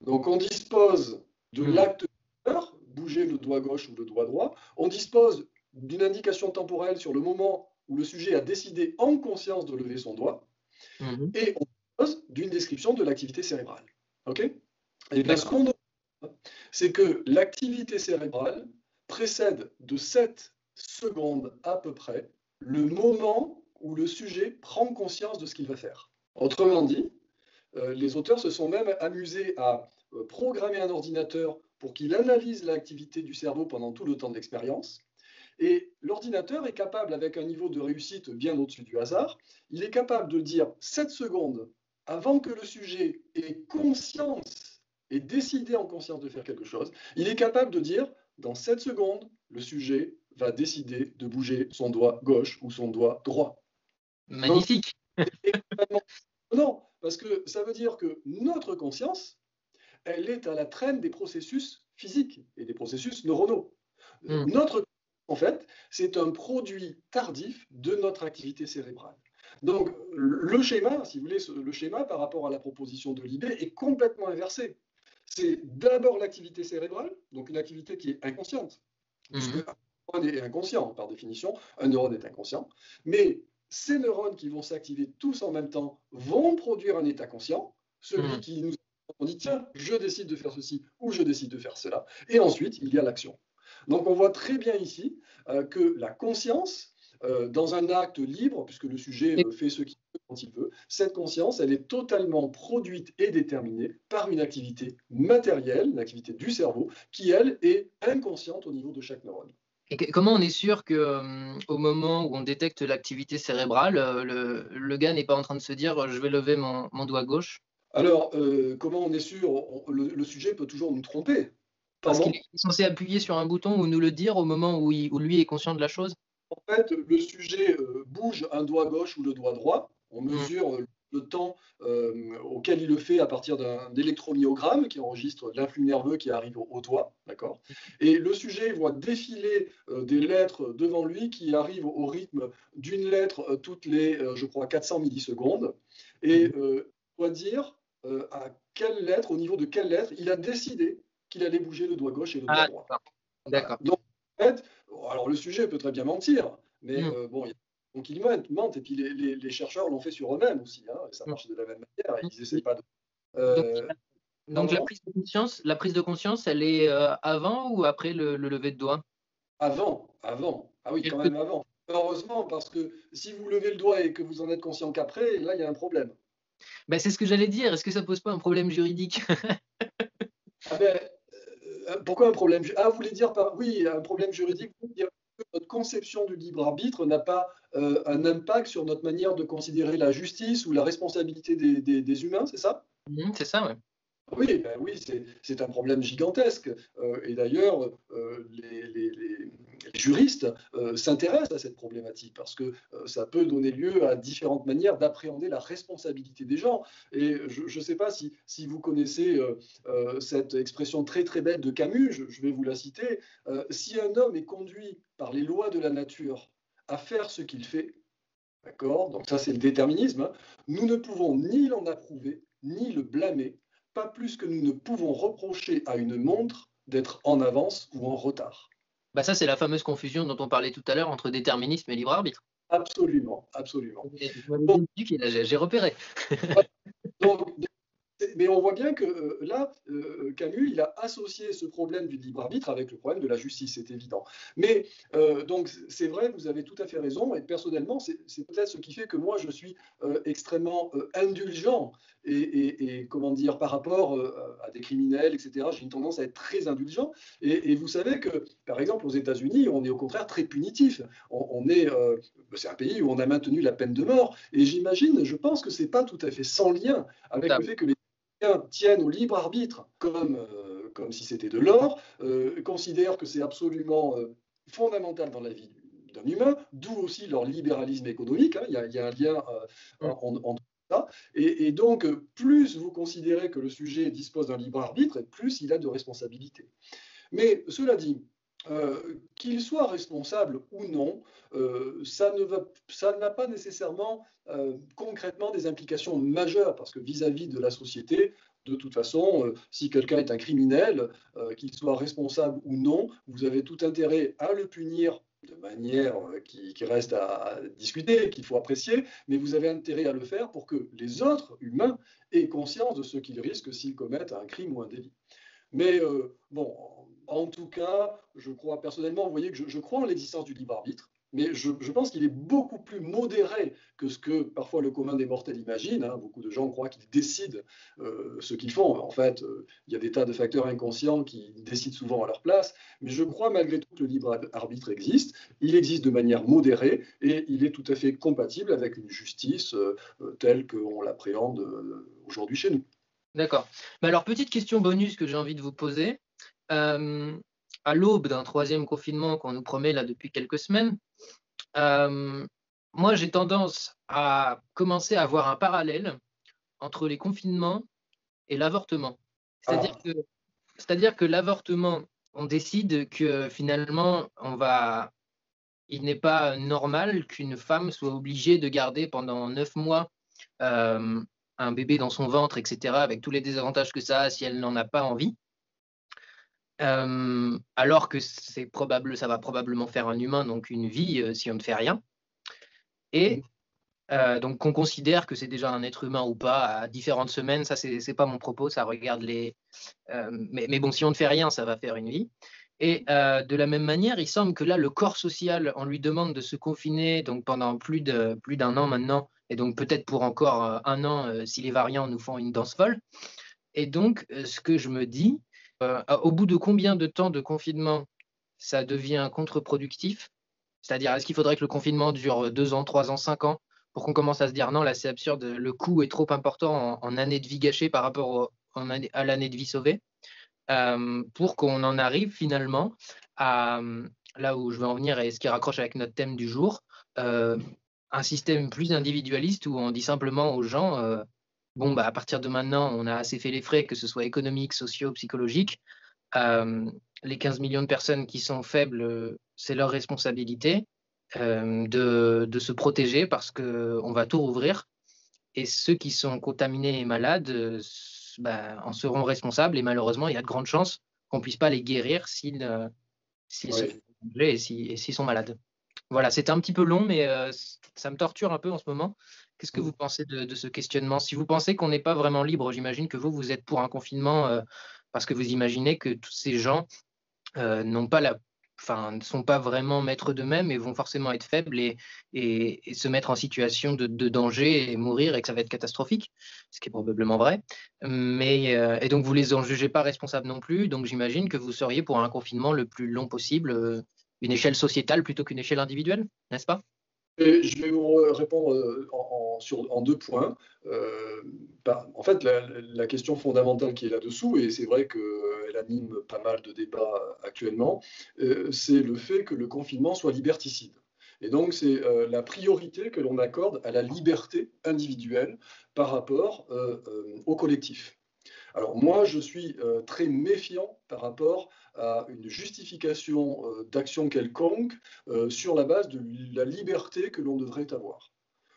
Donc on dispose de Mhm. l'acte moteur, bouger le doigt gauche ou le doigt droit. On dispose d'une indication temporelle sur le moment où le sujet a décidé en conscience de lever son doigt. Mhm. Et on dispose d'une description de l'activité cérébrale. OK? Et bien ce D'accord. qu'on observe, c'est que l'activité cérébrale précède de 7 secondes à peu près le moment où le sujet prend conscience de ce qu'il va faire. Autrement dit, les auteurs se sont même amusés à programmer un ordinateur pour qu'il analyse l'activité du cerveau pendant tout le temps de l'expérience. Et l'ordinateur est capable, avec un niveau de réussite bien au-dessus du hasard, il est capable de dire 7 secondes avant que le sujet ait conscience et décidé en conscience de faire quelque chose, il est capable de dire, dans 7 secondes, le sujet va décider de bouger son doigt gauche ou son doigt droit. Donc, Magnifique. c'est extrêmement étonnant, parce que ça veut dire que notre conscience, elle est à la traîne des processus physiques et des processus neuronaux. Mhm. Notre en fait, c'est un produit tardif de notre activité cérébrale. Donc, le schéma, si vous voulez, le schéma par rapport à la proposition de Libé est complètement inversé. C'est d'abord l'activité cérébrale, donc une activité qui est inconsciente, puisque Mhm. un neurone est inconscient, par définition, un neurone est inconscient, mais ces neurones qui vont s'activer tous en même temps vont produire un état conscient, celui Mhm. qui nous on dit, tiens, je décide de faire ceci ou je décide de faire cela, et ensuite, il y a l'action. Donc, on voit très bien ici que la conscience, dans un acte libre, puisque le sujet Et fait ce qu'il veut quand il veut, cette conscience, elle est totalement produite et déterminée par une activité matérielle, une activité du cerveau, qui, elle, est inconsciente au niveau de chaque neurone. comment on est sûr que, au moment où on détecte l'activité cérébrale, le gars n'est pas en train de se dire: «Je vais lever mon doigt gauche», Alors, comment on est sûr? Le sujet peut toujours nous tromper. parce qu'il Pardon? est censé appuyer sur un bouton ou nous le dire au moment où lui est conscient de la chose? En fait, le sujet bouge un doigt gauche ou le doigt droit. On Mmh. mesure le temps auquel il le fait à partir d'électromyogramme qui enregistre l'influx nerveux qui arrive au doigt, d'accord? Et le sujet voit défiler des lettres devant lui qui arrivent au rythme d'une lettre toutes les, je crois, 400 millisecondes. Et Mmh. il doit dire à quelle lettre, au niveau de quelle lettre, il a décidé qu'il allait bouger le doigt gauche et le doigt Ah droit. d'accord, Voilà. d'accord. Donc, en fait, alors le sujet peut très bien mentir, mais Mmh. bon, donc ils mentent, et puis les chercheurs l'ont fait sur eux-mêmes aussi, hein, et ça Mmh. marche de la même manière, Donc ils n'essaient pas de... donc Euh, donc Pardon? la prise de conscience, elle est, avant ou après le lever de doigt? Avant, avant, ah oui, Et quand le même avant. Heureusement, parce que si vous levez le doigt et que vous en êtes conscient qu'après, là, il y a un problème. Bah, c'est ce que j'allais dire. Est-ce que ça pose pas un problème juridique? Ah ben, pourquoi un problème? Ah, vous voulez dire par... Oui, un problème juridique, vous voulez dire que notre conception du libre arbitre n'a pas un impact sur notre manière de considérer la justice ou la responsabilité des humains, c'est ça? Mmh, c'est ça, ouais. Oui, ben oui, c'est un problème gigantesque. Et d'ailleurs, les juristes s'intéressent à cette problématique parce que ça peut donner lieu à différentes manières d'appréhender la responsabilité des gens. Et je ne sais pas si vous connaissez cette expression très très belle de Camus, je vais vous la citer. Si un homme est conduit par les lois de la nature à faire ce qu'il fait, d'accord? Donc ça, c'est le déterminisme, hein. Nous ne pouvons ni l'en approuver, ni le blâmer, pas plus que nous ne pouvons reprocher à une montre d'être en avance ou en retard. Bah, ça, c'est la fameuse confusion dont on parlait tout à l'heure entre déterminisme et libre arbitre. Absolument, absolument. Vous m'avez Donc, bien éduqué là, j'ai repéré. donc, mais on voit bien que là, Camus, il a associé ce problème du libre arbitre avec le problème de la justice, c'est évident. Mais donc c'est vrai, vous avez tout à fait raison, et personnellement, c'est peut-être ce qui fait que moi, je suis extrêmement indulgent, et comment dire, par rapport à des criminels, etc., j'ai une tendance à être très indulgent, et vous savez que, par exemple, aux États-Unis, on est au contraire très punitif. C'est un pays où on a maintenu la peine de mort, et j'imagine, je pense que c'est pas tout à fait sans lien avec Ça, le fait que les tiennent au libre arbitre comme si c'était de l'or, considèrent que c'est absolument fondamental dans la vie d'un humain, d'où aussi leur libéralisme économique, hein, il y a un lien mmh. entre ça, et donc plus vous considérez que le sujet dispose d'un libre arbitre, plus il a de responsabilités. Mais cela dit, qu'il soit responsable ou non, ça n'a pas nécessairement concrètement des implications majeures, parce que vis-à-vis de la société, de toute façon, si quelqu'un est un criminel, qu'il soit responsable ou non, vous avez tout intérêt à le punir de manière qui reste à discuter, qu'il faut apprécier, mais vous avez intérêt à le faire pour que les autres humains aient conscience de ce qu'ils risquent s'ils commettent un crime ou un délit. Mais bon, en tout cas, je crois personnellement, vous voyez que je crois en l'existence du libre arbitre, mais je pense qu'il est beaucoup plus modéré que ce que parfois le commun des mortels imagine, hein. Beaucoup de gens croient qu'ils décident ce qu'ils font. En fait, il y a des tas de facteurs inconscients qui décident souvent à leur place, mais je crois malgré tout que le libre arbitre existe. Il existe de manière modérée et il est tout à fait compatible avec une justice telle qu'on l'appréhende aujourd'hui chez nous. D'accord. Mais alors, petite question bonus que j'ai envie de vous poser. Hem, à l'aube d'un troisième confinement qu'on nous promet là depuis quelques semaines, hem, moi j'ai tendance à commencer à voir un parallèle entre les confinements et l'avortement. C'est-à-dire Ah, que c'est-à-dire que l'avortement, on décide que finalement il n'est pas normal qu'une femme soit obligée de garder pendant 9 mois euh, un bébé dans son ventre, etc., avec tous les désavantages que ça a si elle n'en a pas envie, alors que ça va probablement faire un humain, donc une vie, si on ne fait rien. Et donc qu'on considère que c'est déjà un être humain ou pas à différentes semaines, ça c'est pas mon propos, ça regarde mais bon, si on ne fait rien, ça va faire une vie. Et de la même manière, il semble que là, le corps social, on lui demande de se confiner donc pendant plus d'un an maintenant, et donc peut-être pour encore un an si les variants nous font une danse folle. Et donc, ce que je me dis, au bout de combien de temps de confinement ça devient contre-productif? C'est-à-dire, est-ce qu'il faudrait que le confinement dure 2 ans, 3 ans, 5 ans pour qu'on commence à se dire non, là c'est absurde, le coût est trop important en années de vie gâchée par rapport à l'année de vie sauvée, pour qu'on en arrive finalement à là où je veux en venir et ce qui raccroche avec notre thème du jour, euh, un système plus individualiste où on dit simplement aux gens, bon, bah, à partir de maintenant, on a assez fait les frais, que ce soit économiques, sociaux, psychologiques. Euh, les 15 millions de personnes qui sont faibles, c'est leur responsabilité de se protéger parce qu'on va tout rouvrir. Et ceux qui sont contaminés et malades bah, en seront responsables. Et malheureusement, il y a de grandes chances qu'on ne puisse pas les guérir s'ils se font Oui. manger et s'ils sont malades. Voilà, c'était un petit peu long, mais ça me torture un peu en ce moment. Qu'est-ce que vous pensez de ce questionnement? Si vous pensez qu'on n'est pas vraiment libre, j'imagine que vous êtes pour un confinement parce que vous imaginez que tous ces gens n'ont pas enfin, ne sont pas vraiment maîtres d'eux-mêmes et vont forcément être faibles et se mettre en situation de danger et mourir et que ça va être catastrophique, ce qui est probablement vrai. Et donc vous les en jugez pas responsables non plus, donc j'imagine que vous seriez pour un confinement le plus long possible, une échelle sociétale plutôt qu'une échelle individuelle, n'est-ce pas? Et je vais vous répondre en deux points. En fait, la question fondamentale qui est là-dessous, et c'est vrai qu'elle anime pas mal de débats actuellement, c'est le fait que le confinement soit liberticide. Et donc, c'est la priorité que l'on accorde à la liberté individuelle par rapport au collectif. Alors moi, je suis très méfiant par rapport à une justification d'action quelconque sur la base de la liberté que l'on devrait avoir.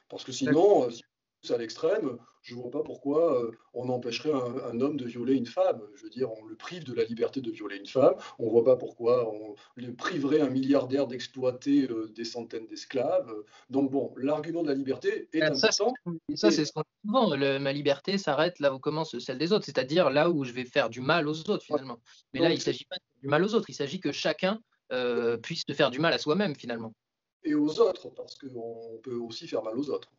Parce que sinon, si on pousse à l'extrême, je ne vois pas pourquoi on empêcherait un homme de violer une femme. Je veux dire, on le prive de la liberté de violer une femme. On ne voit pas pourquoi on le priverait un milliardaire d'exploiter des centaines d'esclaves. Donc bon, l'argument de la liberté est Ça, important. c'est ce qu'on dit souvent. Ma liberté s'arrête là où commence celle des autres, c'est-à-dire là où je vais faire du mal aux autres Voilà. finalement. Mais là, il Donc ne s'agit pas de faire du mal aux autres, il s'agit que chacun puisse se faire du mal à soi-même finalement. et aux autres, parce qu'on peut aussi faire mal aux autres.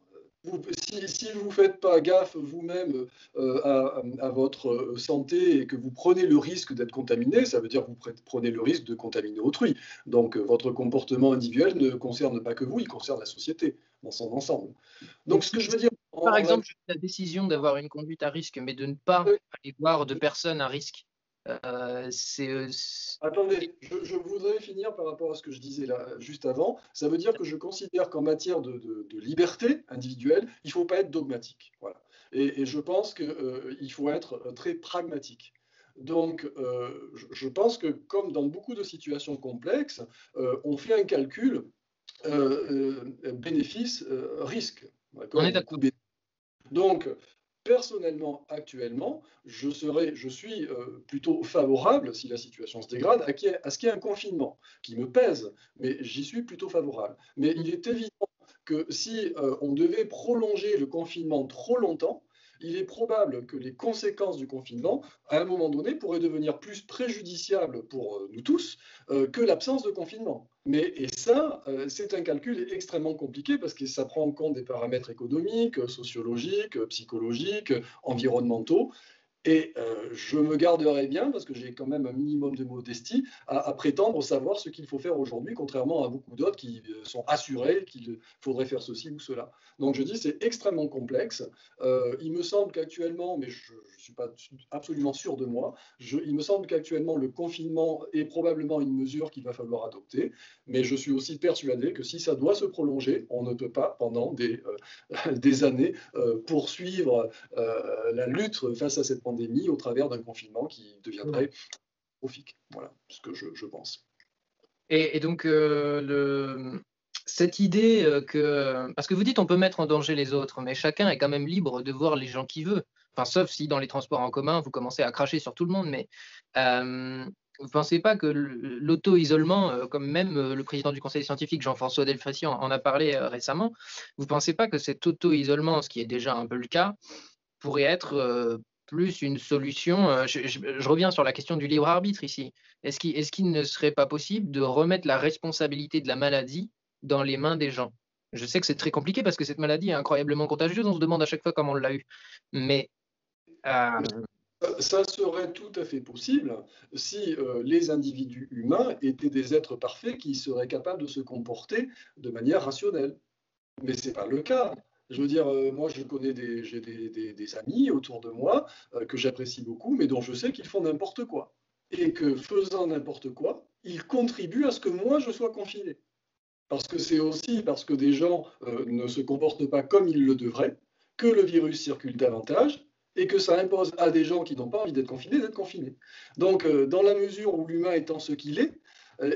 Si vous ne faites pas gaffe vous-même à votre santé et que vous prenez le risque d'être contaminé, ça veut dire que vous prenez le risque de contaminer autrui. Donc votre comportement individuel ne concerne pas que vous, il concerne la société dans son ensemble. Donc Donc ce que je veux dire par en exemple, j'ai pris la décision d'avoir une conduite à risque, mais de ne pas aller voir de personnes à risque, c'est attendez, je voudrais finir par rapport à ce que je disais là juste avant. Ça veut dire que je considère qu'en matière de liberté individuelle, il ne faut pas être dogmatique. Voilà. Et je pense qu'il faut être très pragmatique. Donc, je pense que comme dans beaucoup de situations complexes, on fait un calcul bénéfice-risque. on est D'accord? d'accord. Donc, personnellement, actuellement, je suis plutôt favorable, si la situation se dégrade, à ce qu'il y ait un confinement qui me pèse, mais j'y suis plutôt favorable. Mais il est évident que si on devait prolonger le confinement trop longtemps, il est probable que les conséquences du confinement, à un moment donné, pourraient devenir plus préjudiciables pour nous tous que l'absence de confinement. Et ça, c'est un calcul extrêmement compliqué parce que ça prend en compte des paramètres économiques, sociologiques, psychologiques, environnementaux. Et je me garderai bien, parce que j'ai quand même un minimum de modestie, à prétendre savoir ce qu'il faut faire aujourd'hui, contrairement à beaucoup d'autres qui sont assurés qu'il faudrait faire ceci ou cela. Donc je dis c'est extrêmement complexe. Il me semble qu'actuellement, mais je ne suis pas absolument sûr de moi, il me semble qu'actuellement le confinement est probablement une mesure qu'il va falloir adopter, mais je suis aussi persuadé que si ça doit se prolonger, on ne peut pas pendant des années poursuivre la lutte face à cette pandémie au travers d'un confinement qui deviendrait catastrophique. Voilà ce que je pense. Et donc, cette idée que... Parce que vous dites on peut mettre en danger les autres, mais chacun est quand même libre de voir les gens qu'il veut. Enfin, sauf si dans les transports en commun, vous commencez à cracher sur tout le monde. Mais vous ne pensez pas que l'auto-isolement, comme même le président du conseil scientifique, Jean-François Delfrécy, en a parlé récemment, vous ne pensez pas que cet auto-isolement, ce qui est déjà un peu le cas, pourrait être plus une solution? Je reviens sur la question du libre arbitre ici. Est-ce qu'il ne serait pas possible de remettre la responsabilité de la maladie dans les mains des gens? Je sais que c'est très compliqué parce que cette maladie est incroyablement contagieuse. On se demande à chaque fois comment on l'a eu. Mais euh, Ça serait tout à fait possible si les individus humains étaient des êtres parfaits qui seraient capables de se comporter de manière rationnelle. Mais ce n'est pas le cas. Je veux dire, moi, j'ai des amis autour de moi que j'apprécie beaucoup, mais dont je sais qu'ils font n'importe quoi. Et que faisant n'importe quoi, ils contribuent à ce que moi, je sois confiné. Parce que c'est aussi parce que des gens ne se comportent pas comme ils le devraient que le virus circule davantage et que ça impose à des gens qui n'ont pas envie d'être confinés d'être confinés. Donc, dans la mesure où l'humain étant ce qu'il est,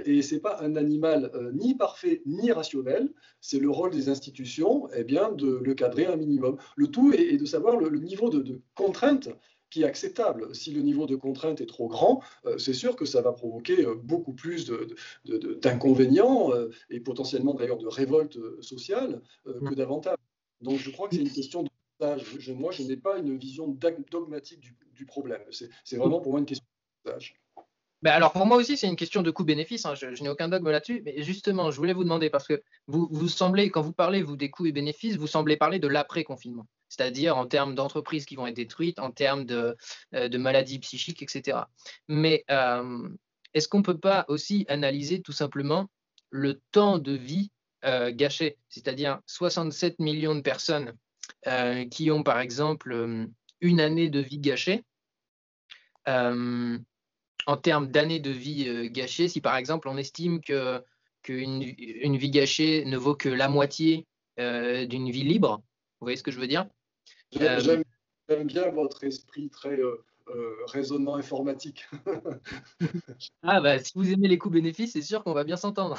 et ce n'est pas un animal ni parfait ni rationnel, c'est le rôle des institutions eh bien, de le cadrer un minimum. Le tout est de savoir le niveau de contrainte qui est acceptable. Si le niveau de contrainte est trop grand, c'est sûr que ça va provoquer beaucoup plus d'inconvénients et potentiellement d'ailleurs de révolte sociale que d'avantages. Donc je crois que c'est une question de dosage. Moi, je n'ai pas une vision dogmatique du problème. C'est vraiment pour moi une question de dosage. ben alors pour moi aussi, c'est une question de coût-bénéfice, hein. Je n'ai aucun dogme là-dessus. Mais justement, je voulais vous demander, parce que vous semblez, quand vous parlez, vous, des coûts et bénéfices, vous semblez parler de l'après-confinement. C'est-à-dire en termes d'entreprises qui vont être détruites, en termes de maladies psychiques, etc. Mais est-ce qu'on ne peut pas aussi analyser tout simplement le temps de vie gâché? C'est-à-dire 67 millions de personnes qui ont, par exemple, une année de vie gâchée. Euh, En termes d'années de vie gâchées, si par exemple on estime qu'une une vie gâchée ne vaut que la moitié d'une vie libre, vous voyez ce que je veux dire? Euh, J'aime bien votre esprit très raisonnement informatique. ah bah si vous aimez les coûts-bénéfices, c'est sûr qu'on va bien s'entendre.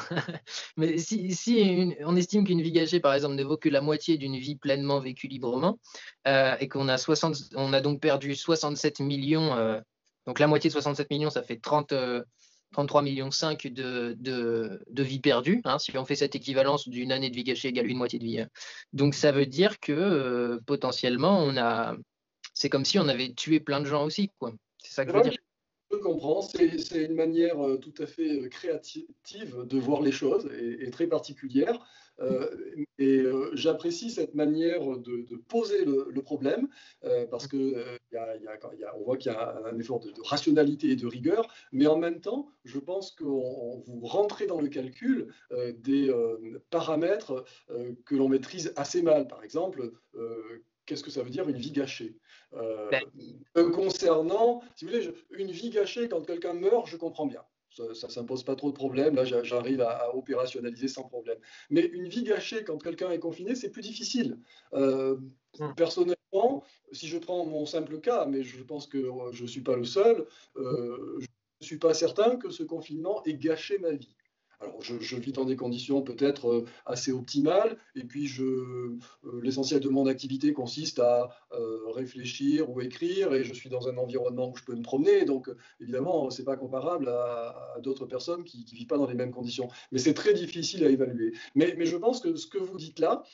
Mais si on estime qu'une vie gâchée, par exemple, ne vaut que la moitié d'une vie pleinement vécue librement, et on a donc perdu 67 millions, donc la moitié de 67 millions, ça fait 33 millions 5 de vies perdues, hein, si on fait cette équivalence d'une année de vie gâchée égale une moitié de vie. Donc ça veut dire que potentiellement, c'est comme si on avait tué plein de gens aussi, quoi. C'est ça que je veux dire. Je comprends, c'est une manière tout à fait créative de voir les choses et très particulière. Euh, J'apprécie cette manière de poser le problème parce que on voit qu'il y a un effort de rationalité et de rigueur, mais en même temps, je pense que vous rentrez dans le calcul des paramètres que l'on maîtrise assez mal. Par exemple, qu'est-ce que ça veut dire une vie gâchée? Ben, Concernant, si vous voulez, une vie gâchée quand quelqu'un meurt, je comprends bien. Ça ne pose pas trop de problème. Là, j'arrive à opérationnaliser sans problème. Mais une vie gâchée quand quelqu'un est confiné, c'est plus difficile. Euh, Personnellement, si je prends mon simple cas, mais je pense que je ne suis pas le seul, je ne suis pas certain que ce confinement ait gâché ma vie. Alors, je vis dans des conditions peut-être assez optimales, et puis l'essentiel de mon activité consiste à réfléchir ou écrire, et je suis dans un environnement où je peux me promener, donc évidemment, ce n'est pas comparable à d'autres personnes qui ne vivent pas dans les mêmes conditions. Mais c'est très difficile à évaluer. Mais je pense que ce que vous dites là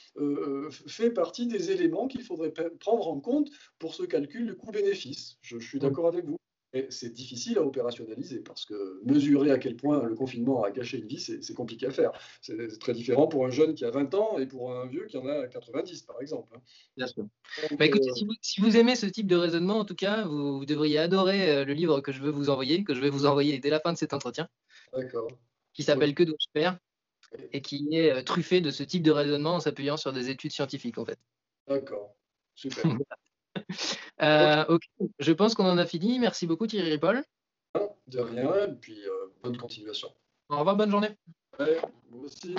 fait partie des éléments qu'il faudrait prendre en compte pour ce calcul du coût-bénéfice. Je suis d'accord avec vous. Et c'est difficile à opérationnaliser parce que mesurer à quel point le confinement a gâché une vie, c'est compliqué à faire. C'est très différent pour un jeune qui a 20 ans et pour un vieux qui en a 90, par exemple. bien sûr. Bah, Donc, écoutez, si vous aimez ce type de raisonnement, en tout cas, vous devriez adorer le livre que je veux vous envoyer, que je vais vous envoyer dès la fin de cet entretien, d'accord. qui Ok. s'appelle Que dois-je faire et qui est truffé de ce type de raisonnement en s'appuyant sur des études scientifiques, en fait. D'accord. Super. Ok, Ok, je pense qu'on en a fini. Merci beaucoup, Thierry Paul. de rien. Et puis, bonne continuation. Au revoir, bonne journée. Ouais, vous aussi.